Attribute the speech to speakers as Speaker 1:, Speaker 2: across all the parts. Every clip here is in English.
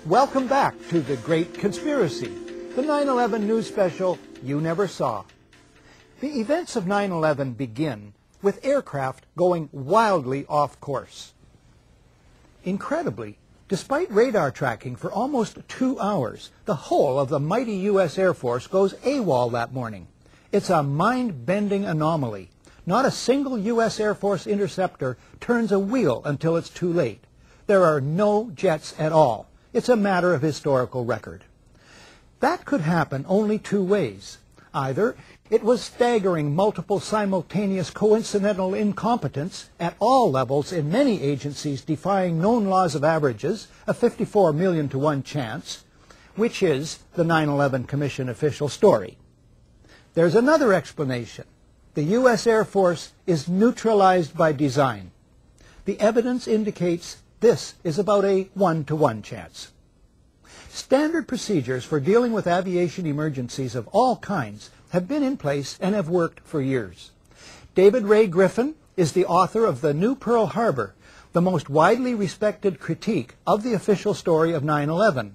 Speaker 1: Welcome back to The Great Conspiracy, the 9/11 news special you never saw. The events of 9/11 begin with aircraft going wildly off course. Incredibly, despite radar tracking for almost 2 hours, the whole of the mighty U.S. Air Force goes AWOL that morning. It's a mind-bending anomaly. Not a single U.S. Air Force interceptor turns a wheel until it's too late. There are no jets at all. It's a matter of historical record. That could happen only two ways. Either it was staggering multiple simultaneous coincidental incompetence at all levels in many agencies defying known laws of averages, a 54 million to 1 chance, which is the 9/11 Commission official story. There's another explanation. The U.S. Air Force is neutralized by design. The evidence indicates this is about a 1-to-1 chance. Standard procedures for dealing with aviation emergencies of all kinds have been in place and have worked for years. David Ray Griffin is the author of The New Pearl Harbor, the most widely respected critique of the official story of 9/11.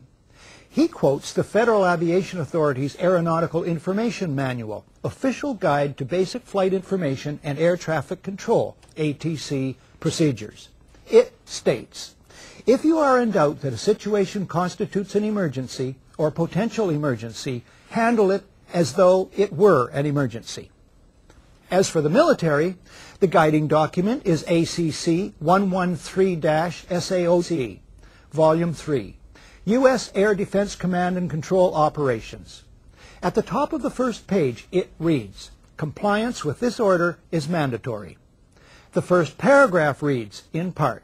Speaker 1: He quotes the Federal Aviation Authority's Aeronautical Information Manual, Official Guide to Basic Flight Information and Air Traffic Control, ATC, procedures. It states, if you are in doubt that a situation constitutes an emergency or potential emergency, handle it as though it were an emergency. As for the military, the guiding document is ACC 113-SAOC, Volume 3, U.S. Air Defense Command and Control Operations. At the top of the first page, it reads, compliance with this order is mandatory. The first paragraph reads, in part,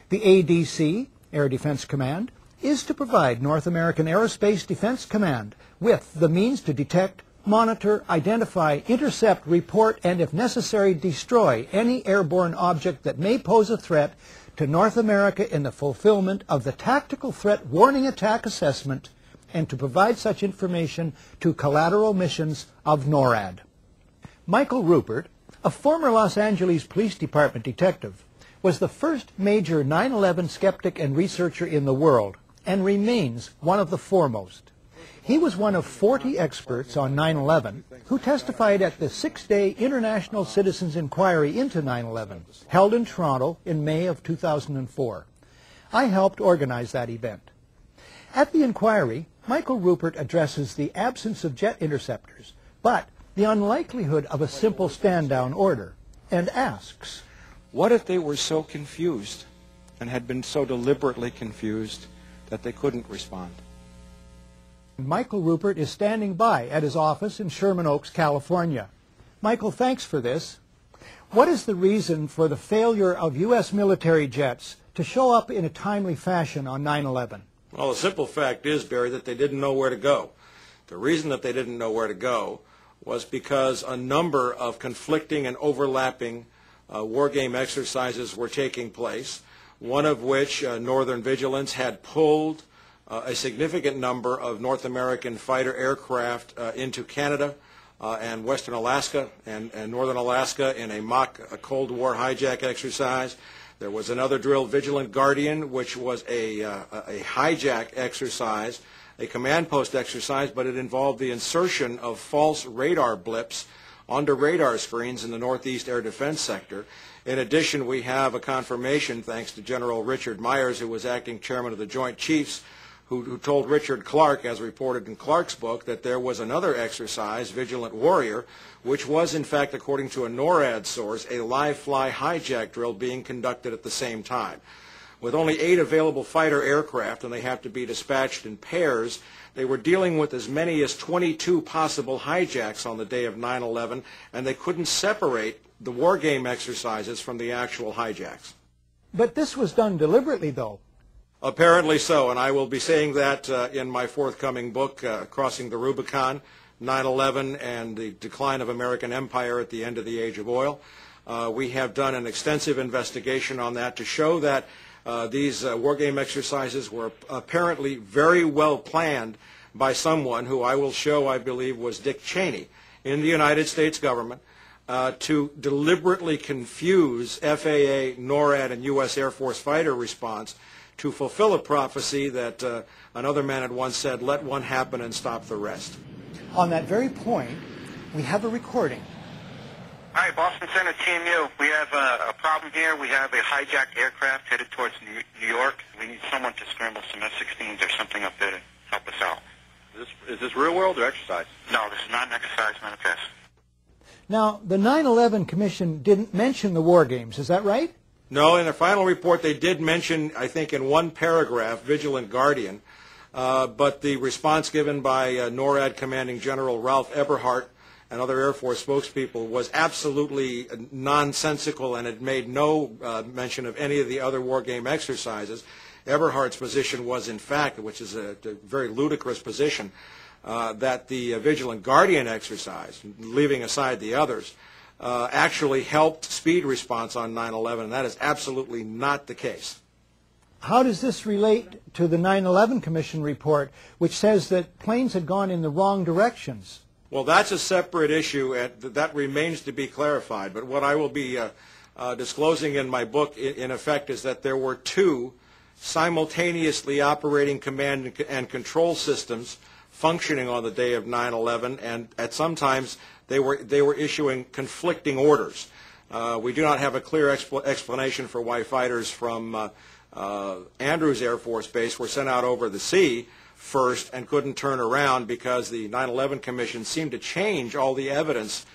Speaker 1: the ADC, Air Defense Command, is to provide North American Aerospace Defense Command with the means to detect, monitor, identify, intercept, report, and if necessary, destroy any airborne object that may pose a threat to North America in the fulfillment of the Tactical Threat Warning Attack Assessment and to provide such information to collateral missions of NORAD. Michael Ruppert, a former Los Angeles Police Department detective, was the first major 9/11 skeptic and researcher in the world and remains one of the foremost. He was one of 40 experts on 9/11 who testified at the 6-day International Citizens Inquiry into 9/11, held in Toronto in May of 2004. I helped organize that event. At the inquiry, Michael Ruppert addresses the absence of jet interceptors, but the unlikelihood of a simple stand-down order, and asks,
Speaker 2: what if they were so confused and had been so deliberately confused that they couldn't respond?
Speaker 1: Michael Ruppert is standing by at his office in Sherman Oaks, California. Michael, thanks for this. What is the reason for the failure of U.S. military jets to show up in a timely fashion on 9/11?
Speaker 3: Well, the simple fact is, Barry, that they didn't know where to go. The reason that they didn't know where to go was because a number of conflicting and overlapping war game exercises were taking place, one of which, Northern Vigilance, had pulled a significant number of North American fighter aircraft into Canada and Western Alaska and Northern Alaska in a mock Cold War hijack exercise. There was another drill, Vigilant Guardian, which was a hijack exercise, a command post exercise, but it involved the insertion of false radar blips onto radar screens in the Northeast Air Defense Sector. In addition, we have a confirmation, thanks to General Richard Myers, who was acting chairman of the Joint Chiefs, who told Richard Clark, as reported in Clark's book, that there was another exercise, Vigilant Warrior, which was, in fact, according to a NORAD source, a live-fly hijack drill being conducted at the same time. With only 8 available fighter aircraft, and they have to be dispatched in pairs, they were dealing with as many as 22 possible hijacks on the day of 9/11, and they couldn't separate the war game exercises from the actual hijacks.
Speaker 1: But this was done deliberately, though.
Speaker 3: Apparently so, and I will be saying that in my forthcoming book, Crossing the Rubicon, 9/11 and the Decline of American Empire at the End of the Age of Oil. We have done an extensive investigation on that to show that these war game exercises were apparently very well planned by someone who I will show, I believe, was Dick Cheney in the United States government, to deliberately confuse FAA, NORAD, and U.S. Air Force fighter response to fulfill a prophecy that another man had once said, "Let one happen and stop the rest."
Speaker 1: On that very point, we have a recording.
Speaker 4: Hi, Boston Center, Team U. We have a problem here. We have a hijacked aircraft headed towards New York. We need someone to scramble some F-16s or something up there to help us out.
Speaker 5: Is this real world or exercise?
Speaker 4: No, this is not an exercise, not a test.
Speaker 1: Now, the 9/11 Commission didn't mention the war games, is that right?
Speaker 3: No, in their final report they did mention, I think in one paragraph, Vigilant Guardian, but the response given by NORAD Commanding General Ralph Eberhart and other Air Force spokespeople was absolutely nonsensical, and it made no mention of any of the other war game exercises. Eberhart's position was, in fact, which is a very ludicrous position, that the Vigilant Guardian exercise, leaving aside the others, actually helped speed response on 9/11, and that is absolutely not the case.
Speaker 1: How does this relate to the 9/11 Commission report, which says that planes had gone in the wrong directions?
Speaker 3: Well, that's a separate issue, and that remains to be clarified. But what I will be disclosing in my book, in effect, is that there were two simultaneously operating command and control systems functioning on the day of 9/11, and at sometimes they were issuing conflicting orders. We do not have a clear explanation for why fighters from Andrews Air Force Base were sent out over the sea first and couldn't turn around, because the 9/11 Commission seemed to change all the evidence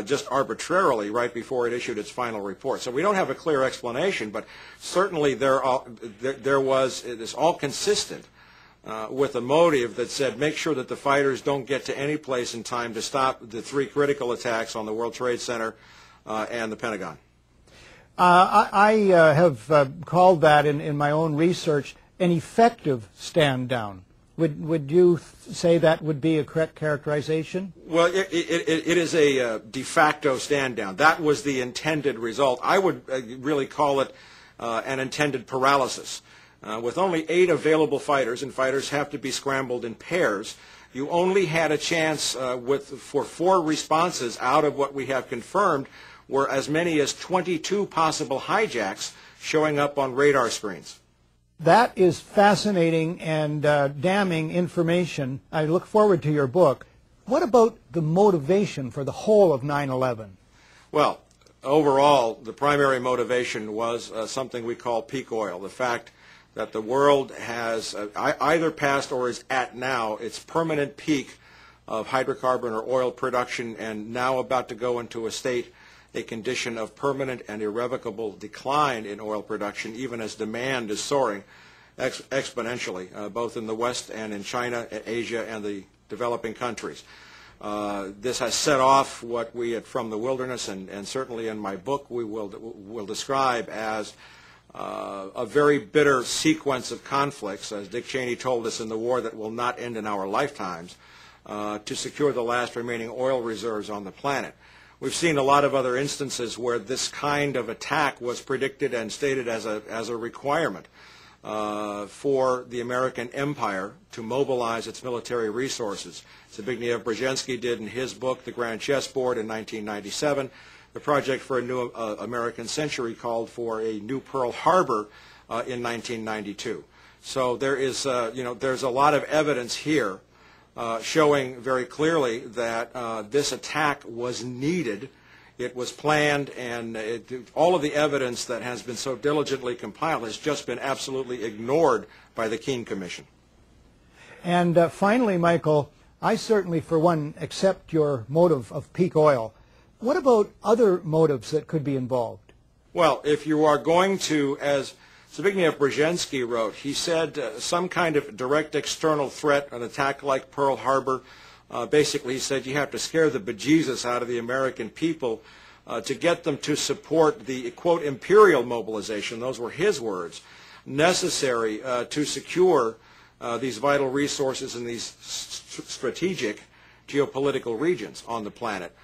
Speaker 3: just arbitrarily right before it issued its final report. So we don't have a clear explanation, but certainly it is all consistent with a motive that said make sure that the fighters don't get to any place in time to stop the three critical attacks on the World Trade Center and the Pentagon.
Speaker 1: I have called that in my own research an effective stand down. Would you say that would be a correct characterization?
Speaker 3: Well, it is a de facto stand down. That was the intended result. I would really call it an intended paralysis. With only 8 available fighters, and fighters have to be scrambled in pairs, you only had a chance for 4 responses out of what we have confirmed were as many as 22 possible hijacks showing up on radar screens.
Speaker 1: That is fascinating and damning information. I look forward to your book. What about the motivation for the whole of 9/11?
Speaker 3: Well, overall, the primary motivation was something we call peak oil, the fact that the world has either passed or is at now its permanent peak of hydrocarbon or oil production, and now about to go into a condition of permanent and irrevocable decline in oil production, even as demand is soaring exponentially, both in the West and in China, Asia, and the developing countries. This has set off what we had from the wilderness, and certainly in my book we will describe as a very bitter sequence of conflicts, as Dick Cheney told us, in the war that will not end in our lifetimes, to secure the last remaining oil reserves on the planet. We've seen a lot of other instances where this kind of attack was predicted and stated as a requirement for the American empire to mobilize its military resources. Zbigniew Brzezinski did in his book, The Grand Chessboard, in 1997. The Project for a New American Century called for a new Pearl Harbor in 1992. So there is, there's a lot of evidence here showing very clearly that this attack was needed. It was planned, and all of the evidence that has been so diligently compiled has just been absolutely ignored by the Keane Commission.
Speaker 1: And finally, Michael, I certainly, for one, accept your motive of peak oil. What about other motives that could be involved?
Speaker 3: Well, if you are going to, as Zbigniew Brzezinski wrote, he said some kind of direct external threat, an attack like Pearl Harbor. Basically, he said you have to scare the bejesus out of the American people to get them to support the, quote, imperial mobilization, those were his words, necessary to secure these vital resources in these strategic geopolitical regions on the planet.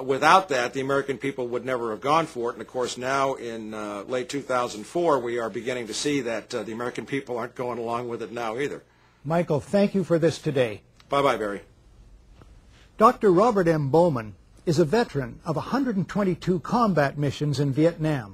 Speaker 3: Without that, the American people would never have gone for it. And, of course, now in late 2004, we are beginning to see that the American people aren't going along with it now either.
Speaker 1: Michael, thank you for this today.
Speaker 3: Bye-bye, Barry.
Speaker 1: Dr. Robert M. Bowman is a veteran of 122 combat missions in Vietnam.